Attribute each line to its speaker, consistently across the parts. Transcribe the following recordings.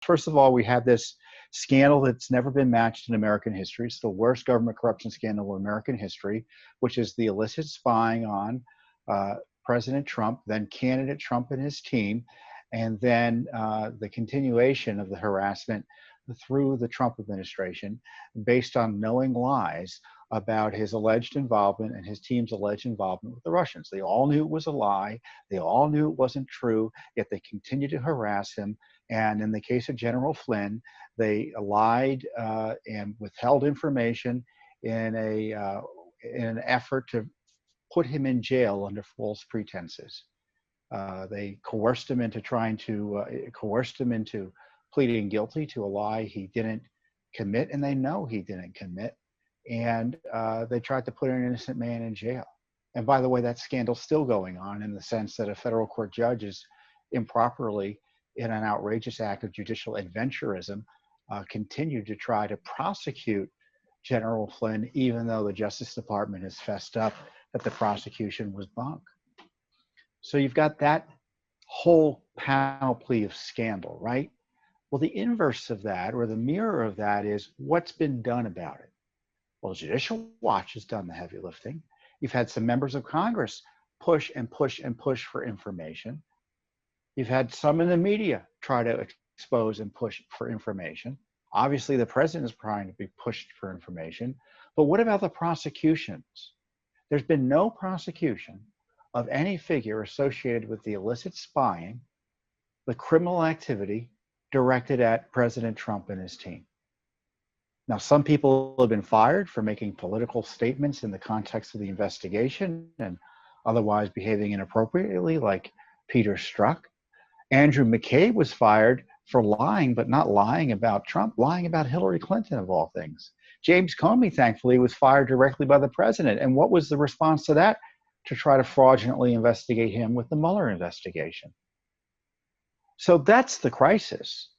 Speaker 1: First of all, we have this scandal that's never been matched in American history. It's the worst government corruption scandal in American history, which is the illicit spying on President Trump, then candidate Trump and his team, and then the continuation of the harassment through the Trump administration based on knowing lies about his alleged involvement and his team's alleged involvement with the Russians. They all knew it was a lie. They all knew it wasn't true, yet they continued to harass him. And in the case of General Flynn, they lied and withheld information in an effort to put him in jail under false pretenses. They coerced him into pleading guilty to a lie he didn't commit, and they know he didn't commit. And they tried to put an innocent man in jail. And by the way, that scandal's still going on in the sense that a federal court judge is improperly, in an outrageous act of judicial adventurism, continued to try to prosecute General Flynn, even though the Justice Department has fessed up that the prosecution was bunk. So you've got that whole panoply of scandal, right? Well, the inverse of that, or the mirror of that, is what's been done about it. Well, Judicial Watch has done the heavy lifting. You've had some members of Congress push and push and push for information. You've had some in the media try to expose and push for information. Obviously, the president is trying to be pushed for information. But what about the prosecutions? There's been no prosecution of any figure associated with the illicit spying, the criminal activity directed at President Trump and his team. Now, some people have been fired for making political statements in the context of the investigation and otherwise behaving inappropriately, like Peter Strzok. Andrew McCabe was fired for lying, but not lying about Trump, lying about Hillary Clinton, of all things. James Comey, thankfully, was fired directly by the president. And what was the response to that? To try to fraudulently investigate him with the Mueller investigation. So that's the crisis.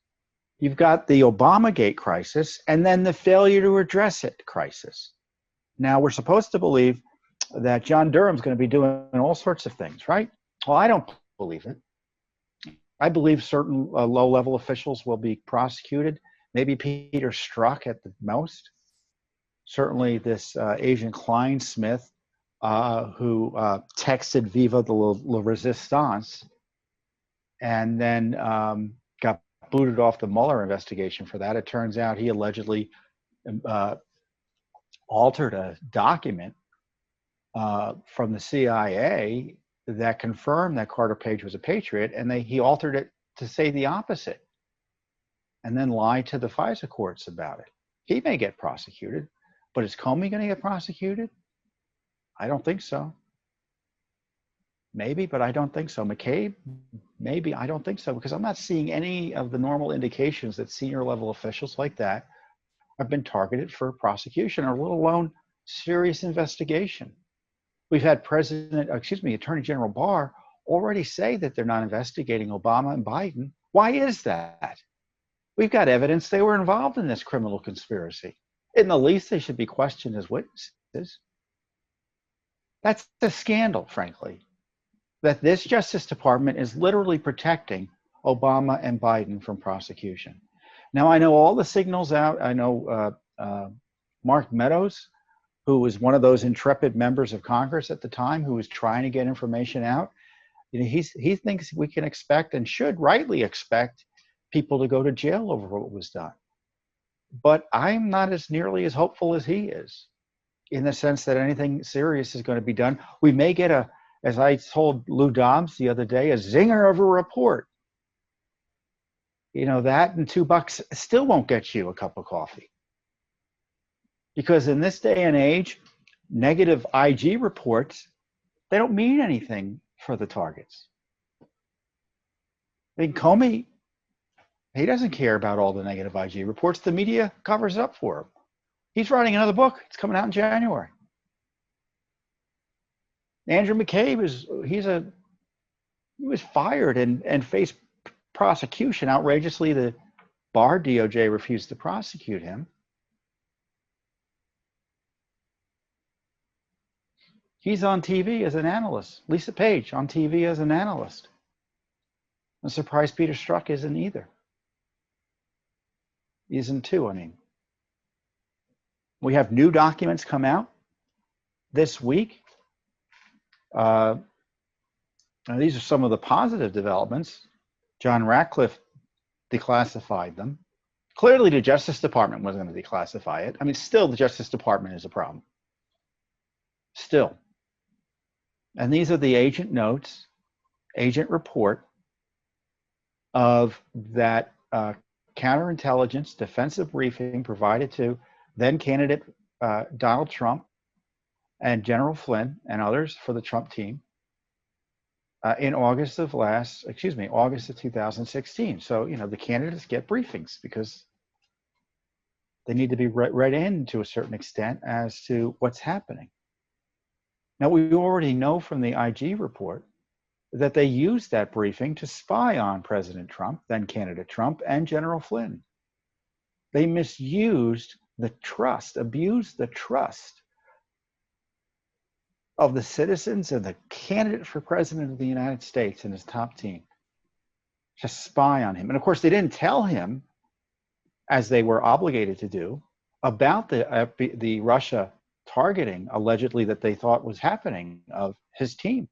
Speaker 1: You've got the Obamagate crisis and then the failure to address it crisis. Now, we're supposed to believe that John Durham's going to be doing all sorts of things, right? Well, I don't believe it. I believe certain low-level officials will be prosecuted, maybe Peter Strzok at the most. Certainly this Agent Kleinsmith, who texted Viva la Resistance and then got booted off the Mueller investigation for that. It turns out he allegedly altered a document from the CIA that confirmed that Carter Page was a patriot, and he altered it to say the opposite and then lied to the FISA courts about it. He may get prosecuted, but is Comey going to get prosecuted? I don't think so. Maybe, but I don't think so. McCabe, maybe. I don't think so, because I'm not seeing any of the normal indications that senior level officials like that have been targeted for prosecution, or let alone serious investigation. We've had Attorney General Barr already say that they're not investigating Obama and Biden. Why is that? We've got evidence they were involved in this criminal conspiracy. In the least, they should be questioned as witnesses. That's a scandal, frankly, that this Justice Department is literally protecting Obama and Biden from prosecution. Now, I know all the signals out. I know Mark Meadows, who was one of those intrepid members of Congress at the time who was trying to get information out. He thinks we can expect and should rightly expect people to go to jail over what was done. But I'm not as nearly as hopeful as he is, in the sense that anything serious is going to be done. We may get as I told Lou Dobbs the other day, a zinger of a report. That and $2 still won't get you a cup of coffee. Because in this day and age, negative IG reports, they don't mean anything for the targets. I mean, Comey, he doesn't care about all the negative IG reports. The media covers it up for him. He's writing another book. It's coming out in January. Andrew McCabe he was fired and faced prosecution. Outrageously, the Barr DOJ refused to prosecute him. He's on TV as an analyst. Lisa Page on TV as an analyst. I'm surprised Peter Strzok isn't either. Isn't too. I mean, we have new documents come out this week. Now these are some of the positive developments. John Ratcliffe declassified them. Clearly, the Justice Department wasn't going to declassify it. I mean, still, the Justice Department is a problem. Still. And these are the agent notes, agent report of that counterintelligence defensive briefing provided to then candidate Donald Trump and General Flynn and others for the Trump team in August of 2016. So, you know, the candidates get briefings because they need to be read in to a certain extent as to what's happening. Now, we already know from the IG report that they used that briefing to spy on President Trump, then candidate Trump, and General Flynn. They misused the trust, abused the trust of the citizens and the candidate for president of the United States and his top team to spy on him. And of course, they didn't tell him, as they were obligated to do, about the Russia targeting, allegedly, that they thought was happening of his team.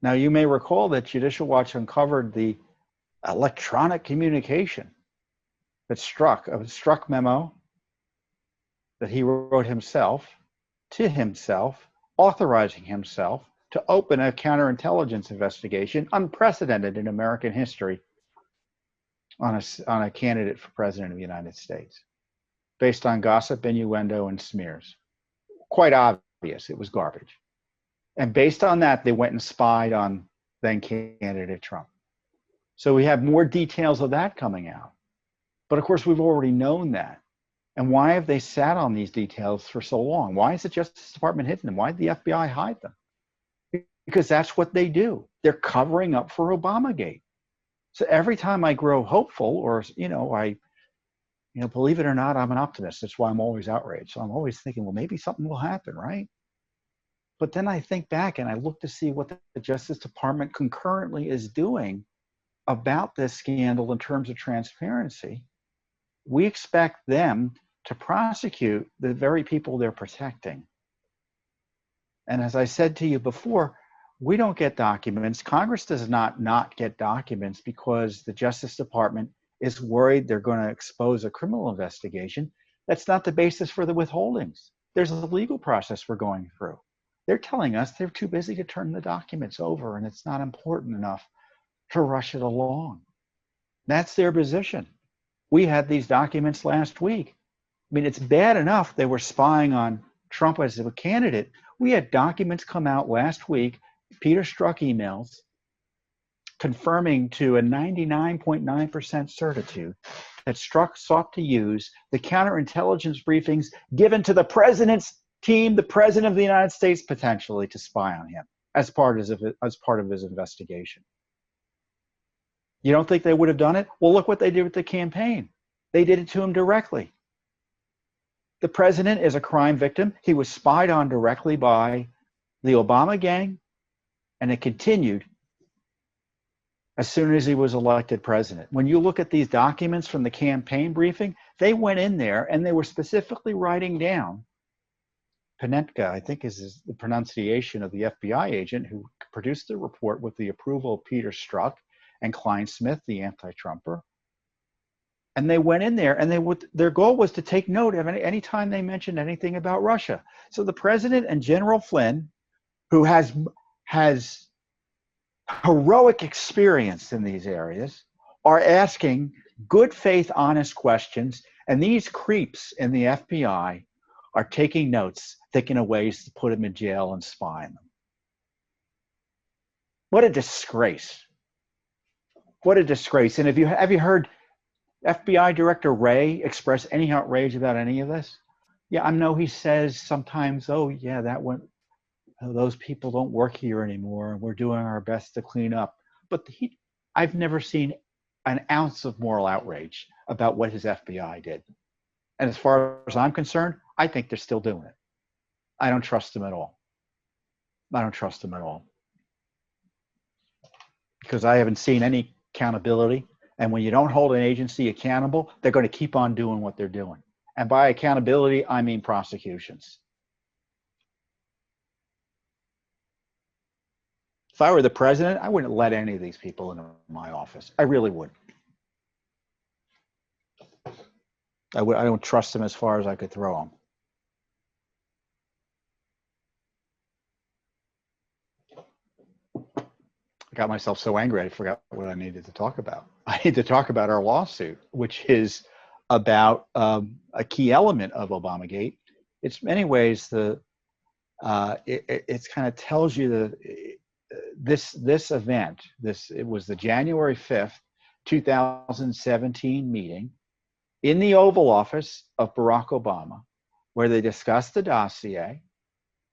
Speaker 1: Now, you may recall that Judicial Watch uncovered the electronic communication that Strzok memo that he wrote himself to himself, authorizing himself to open a counterintelligence investigation, unprecedented in American history, on a candidate for president of the United States, based on gossip, innuendo, and smears. Quite obvious, it was garbage. And based on that, they went and spied on then candidate Trump. So we have more details of that coming out. But of course, we've already known that. And why have they sat on these details for so long? Why has the Justice Department hidden them? Why did the FBI hide them? Because that's what they do. They're covering up for Obamagate. So every time I grow hopeful, or, believe it or not, I'm an optimist. That's why I'm always outraged. So I'm always thinking, well, maybe something will happen, right? But then I think back and I look to see what the Justice Department concurrently is doing about this scandal in terms of transparency. We expect them to prosecute the very people they're protecting. And as I said to you before, we don't get documents. Congress does not get documents because the Justice Department is worried they're going to expose a criminal investigation. That's not the basis for the withholdings. There's a legal process we're going through. They're telling us they're too busy to turn the documents over and it's not important enough to rush it along. That's their position. We had these documents last week. I mean, it's bad enough they were spying on Trump as a candidate. We had documents come out last week, Peter Strzok emails, confirming to a 99.9% certitude that Strzok sought to use the counterintelligence briefings given to the president's team, the president of the United States, potentially to spy on him as part of his investigation. You don't think they would have done it? Well, look what they did with the campaign. They did it to him directly. The president is a crime victim. He was spied on directly by the Obama gang, and it continued as soon as he was elected president. When you look at these documents from the campaign briefing, they went in there and they were specifically writing down, Panetka, I think is the pronunciation of the FBI agent who produced the report with the approval of Peter Strzok and Klein Smith, the anti-Trumper. And they went in there and their goal was to take note of any time they mentioned anything about Russia. So the president and General Flynn, who has heroic experience in these areas, are asking good faith, honest questions. And these creeps in the FBI are taking notes, thinking of ways to put him in jail and spy on them. What a disgrace. What a disgrace. And have you heard FBI Director Wray express any outrage about any of this? Yeah, I know he says sometimes, oh yeah, those people don't work here anymore and we're doing our best to clean up. But I've never seen an ounce of moral outrage about what his FBI did. And as far as I'm concerned, I think they're still doing it. I don't trust them at all. I don't trust them at all. Because I haven't seen any accountability. And when you don't hold an agency accountable, they're going to keep on doing what they're doing. And by accountability, I mean prosecutions. If I were the president, I wouldn't let any of these people into my office. I really wouldn't. I don't trust them as far as I could throw them. I got myself so angry, I forgot what I needed to talk about. I need to talk about our lawsuit, which is about a key element of Obamagate. It's in many ways it kind of tells you this event. It was the January 5th, 2017 meeting in the Oval Office of Barack Obama, where they discussed the dossier.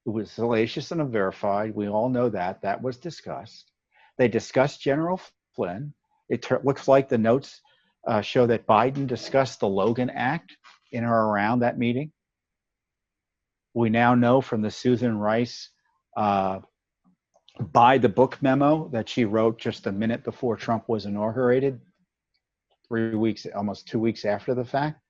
Speaker 1: It was salacious and unverified. We all know that was discussed. They discussed General Flynn. It looks like the notes show that Biden discussed the Logan Act in or around that meeting. We now know from the Susan Rice by the book memo that she wrote just a minute before Trump was inaugurated, 3 weeks, almost 2 weeks after the fact.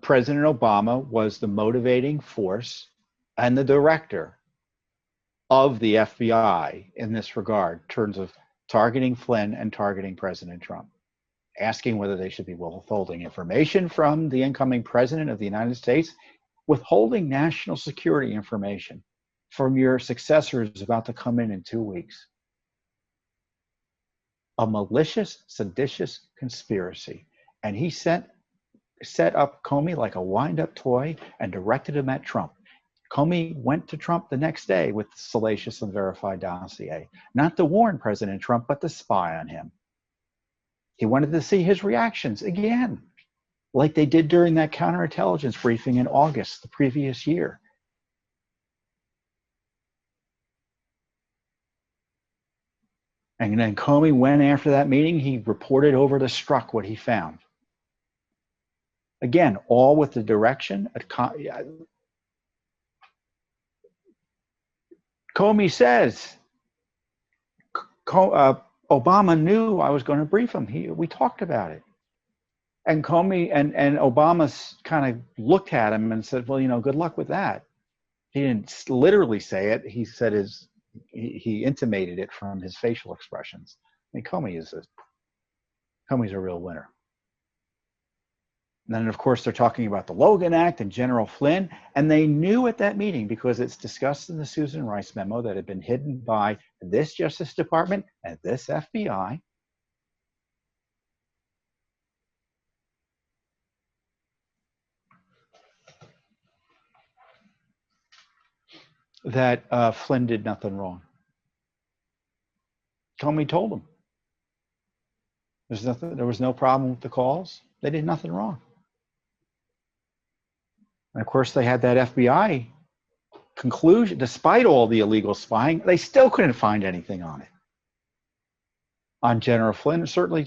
Speaker 1: President Obama was the motivating force and the director of the FBI in this regard, in terms of targeting Flynn and targeting President Trump, asking whether they should be withholding information from the incoming president of the United States, withholding national security information from your successor who's about to come in 2 weeks. A malicious, seditious conspiracy. And he set up Comey like a wind-up toy and directed him at Trump. Comey went to Trump the next day with the salacious and verified dossier, not to warn President Trump, but to spy on him. He wanted to see his reactions again, like they did during that counterintelligence briefing in August the previous year. And then Comey went after that meeting. He reported over to Strzok what he found. Again, all with the direction. Comey says, Obama knew I was going to brief him. We talked about it. And Comey and Obama kind of looked at him and said, well, good luck with that. He didn't literally say it. He said he intimated it from his facial expressions. I mean, Comey's a real winner. And then, of course, they're talking about the Logan Act and General Flynn. And they knew at that meeting, because it's discussed in the Susan Rice memo that had been hidden by this Justice Department and this FBI, that Flynn did nothing wrong. Comey told him. There was no problem with the calls. They did nothing wrong. And of course, they had that FBI conclusion. Despite all the illegal spying, they still couldn't find anything on it. On General Flynn, and certainly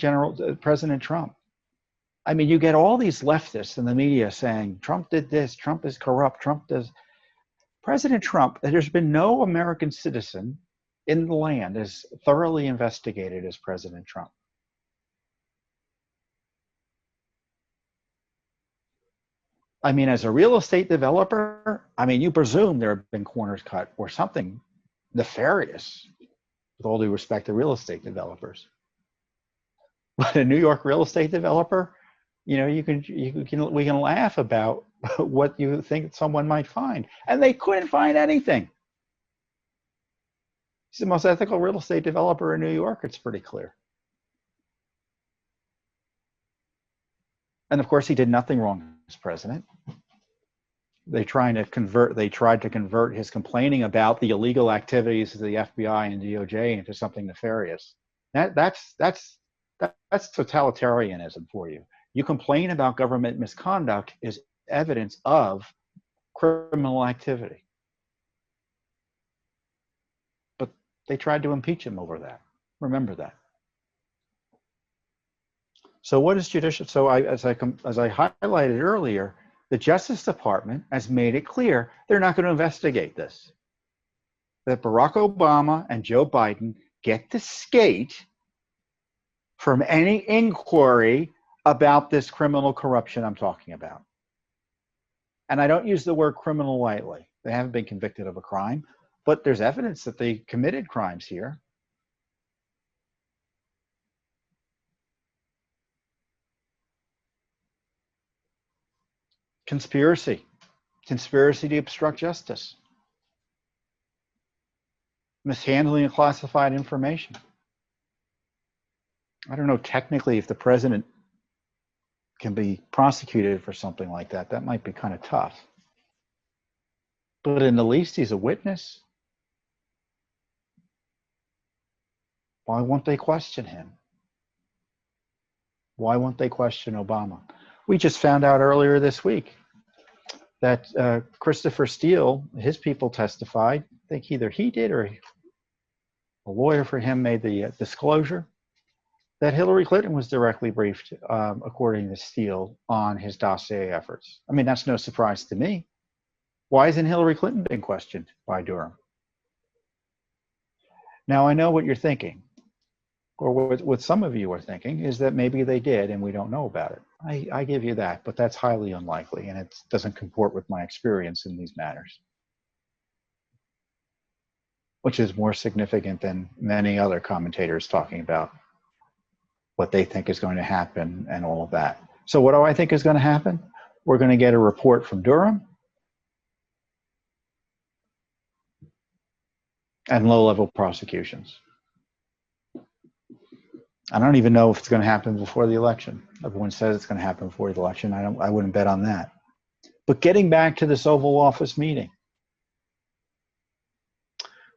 Speaker 1: President Trump. I mean, you get all these leftists in the media saying, Trump did this, Trump is corrupt, Trump does. President Trump, there's been no American citizen in the land as thoroughly investigated as President Trump. I mean, as a real estate developer, I mean, you presume there have been corners cut or something nefarious, with all due respect to real estate developers. But a New York real estate developer, we can laugh about what you think someone might find. And they couldn't find anything. He's the most ethical real estate developer in New York, it's pretty clear. And of course, he did nothing wrong as president. They tried to convert his complaining about the illegal activities of the FBI and DOJ into something nefarious. That's totalitarianism for you. You complain about government misconduct is evidence of criminal activity. But they tried to impeach him over that. Remember that. So what is judicial? So as I highlighted earlier, the Justice Department has made it clear they're not going to investigate this. that Barack Obama and Joe Biden get to skate from any inquiry about this criminal corruption I'm talking about. And I don't use the word criminal lightly. They haven't been convicted of a crime, but there's evidence that they committed crimes here. Conspiracy to obstruct justice, mishandling of classified information. I don't know technically if the president can be prosecuted for something like that. That might be kind of tough. But in the least, he's a witness. Why won't they question him? Why won't they question Obama? We just found out earlier this week that Christopher Steele, his people testified. I think either he did or a lawyer for him made the disclosure that Hillary Clinton was directly briefed, according to Steele, on his dossier efforts. I mean, that's no surprise to me. Why hasn't Hillary Clinton been questioned by Durham? Now, I know what you're thinking, or what some of you are thinking, is that maybe they did and we don't know about it. I give you that, but that's highly unlikely, and it doesn't comport with my experience in these matters, which is more significant than many other commentators talking about what they think is going to happen and all of that. So what do I think is going to happen? We're going to get a report from Durham and low-level prosecutions. I don't even know if it's going to happen before the election. Everyone says it's going to happen before the election. I wouldn't bet on that. But getting back to this Oval Office meeting,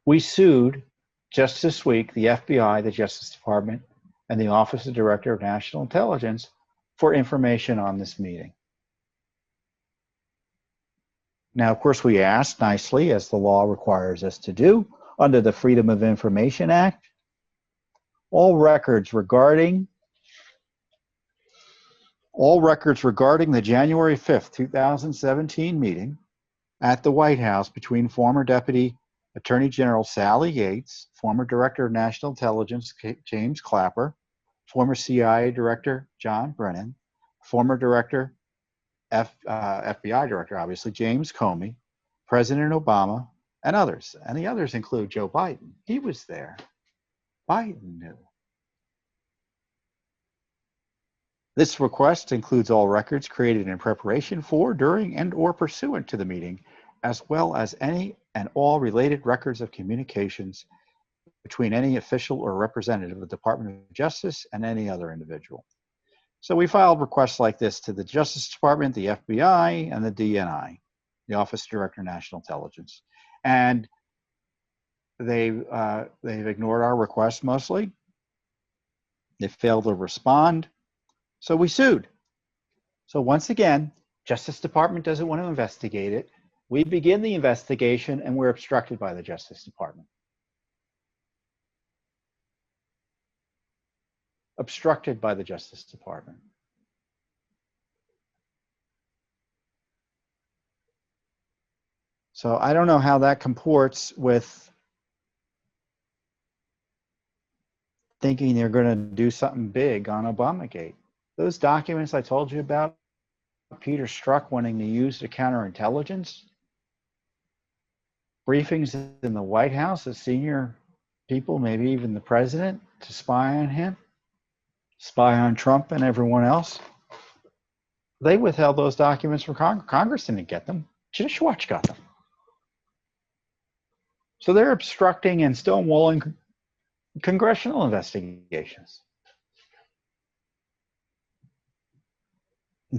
Speaker 1: we sued just this week the FBI, the Justice Department, and the Office of Director of National Intelligence for information on this meeting. Now, of course, we asked nicely, as the law requires us to do, under the Freedom of Information Act, all records regarding the January 5th, 2017 meeting at the White House between former Deputy Attorney General Sally Yates, former Director of National Intelligence James Clapper, former CIA Director John Brennan, former Director FBI Director, obviously, James Comey, President Obama, and others. And the others include Joe Biden. He was there. Biden knew. This request includes all records created in preparation for, during, and or pursuant to the meeting, as well as any and all related records of communications between any official or representative of the Department of Justice and any other individual. So we filed requests like this to the Justice Department, the FBI, and the DNI, the Office of Director of National Intelligence. And they've ignored our requests mostly. They failed to respond. So we sued. So once again, Justice Department doesn't want to investigate it. We begin the investigation and we're obstructed by the Justice Department. Obstructed by the Justice Department. So I don't know how that comports with thinking they're going to do something big on Obamagate. Those documents I told you about, Peter Strzok wanting to use the counterintelligence, briefings in the White House of senior people, maybe even the president, to spy on him, spy on Trump and everyone else. They withheld those documents from Congress. Congress didn't get them. Judicial Watch got them. So they're obstructing and stonewalling congressional investigations.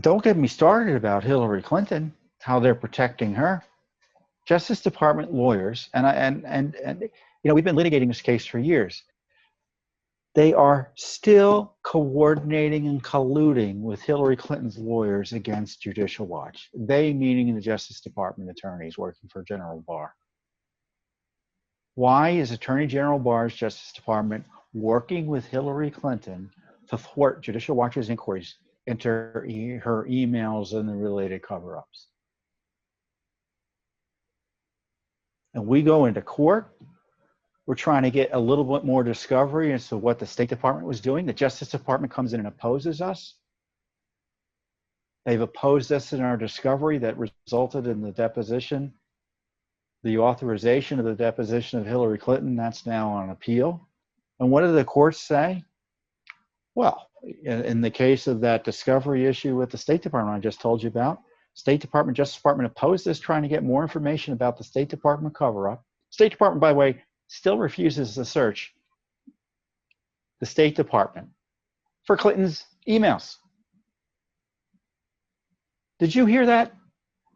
Speaker 1: Don't get me started about Hillary Clinton, how they're protecting her. Justice Department lawyers, and you know, we've been litigating this case for years. They are still coordinating and colluding with Hillary Clinton's lawyers against Judicial Watch. They, meaning the Justice Department attorneys working for General Barr. Why is Attorney General Barr's Justice Department working with Hillary Clinton to thwart Judicial Watch's inquiries into her emails and the related cover-ups? and we go into court. We're trying to get a little bit more discovery as to what the State Department was doing. The Justice Department comes in and opposes us. They've opposed us in our discovery that resulted in the deposition, the authorization of the deposition of Hillary Clinton. That's now on appeal. And what do the courts say? Well, in the case of that discovery issue with the State Department I just told you about, State Department, Justice Department opposed this, trying to get more information about the State Department cover-up. State Department, by the way, still refuses to search the State Department for Clinton's emails. Did you hear that?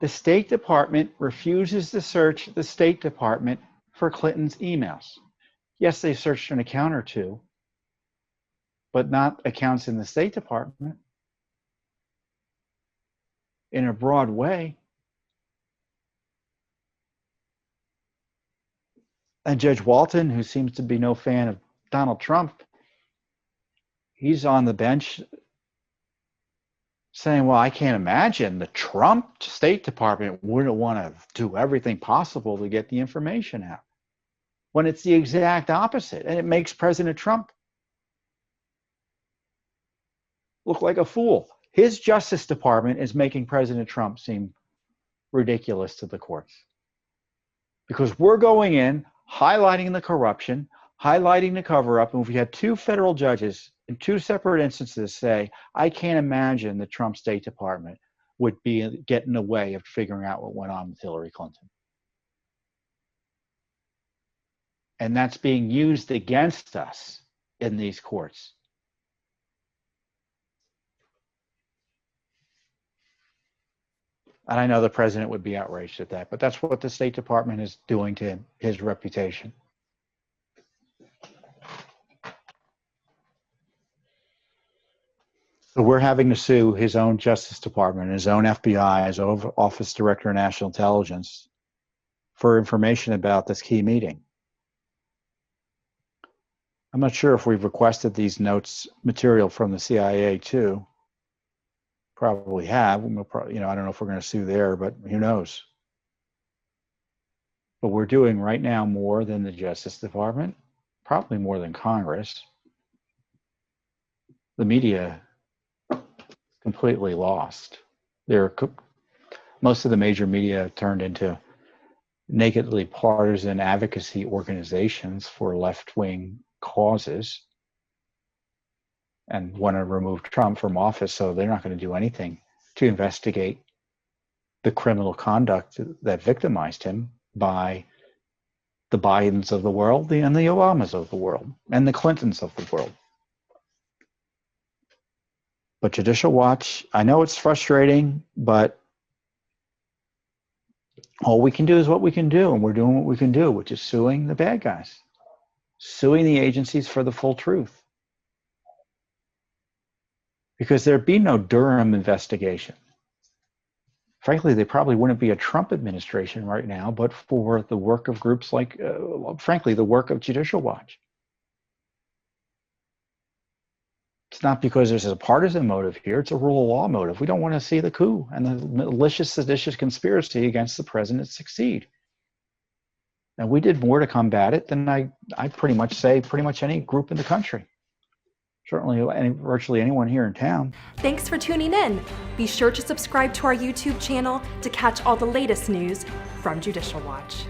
Speaker 1: The State Department refuses to search the State Department for Clinton's emails. Yes, they searched an account or two, but not accounts in the State Department in a broad way. And Judge Walton, who seems to be no fan of Donald Trump, he's on the bench saying, well, I can't imagine the Trump State Department wouldn't want to do everything possible to get the information out, when it's the exact opposite. And it makes President Trump look like a fool. His Justice Department is making President Trump seem ridiculous to the courts, because we're going in, highlighting the corruption, highlighting the cover-up, and if we had two federal judges in two separate instances say, I can't imagine the Trump State Department would get in the way of figuring out what went on with Hillary Clinton. And that's being used against us in these courts. And I know the president would be outraged at that, but that's what the State Department is doing to his reputation. So we're having to sue his own Justice Department, his own FBI, his own Office Director of National Intelligence for information about this key meeting. I'm not sure if we've requested these notes material from the CIA too. Probably have. I don't know if we're going to sue there, but who knows? But we're doing right now more than the Justice Department, probably more than Congress. The media completely lost. Most of the major media turned into nakedly partisan advocacy organizations for left-wing causes and want to remove Trump from office, so they're not going to do anything to investigate the criminal conduct that victimized him by the Bidens of the world and the Obamas of the world and the Clintons of the world. But Judicial Watch, I know it's frustrating, but all we can do is what we can do, and we're doing what we can do, which is suing the bad guys, suing the agencies for the full truth. Because there'd be no Durham investigation. Frankly, there probably wouldn't be a Trump administration right now, but for the work of groups like, frankly, the work of Judicial Watch. It's not because there's a partisan motive here, it's a rule of law motive. We don't want to see the coup and the malicious, seditious conspiracy against the president succeed. And we did more to combat it than I pretty much say any group in the country. Certainly virtually anyone here in town.
Speaker 2: Thanks for tuning in. Be sure to subscribe to our YouTube channel to catch all the latest news from Judicial Watch.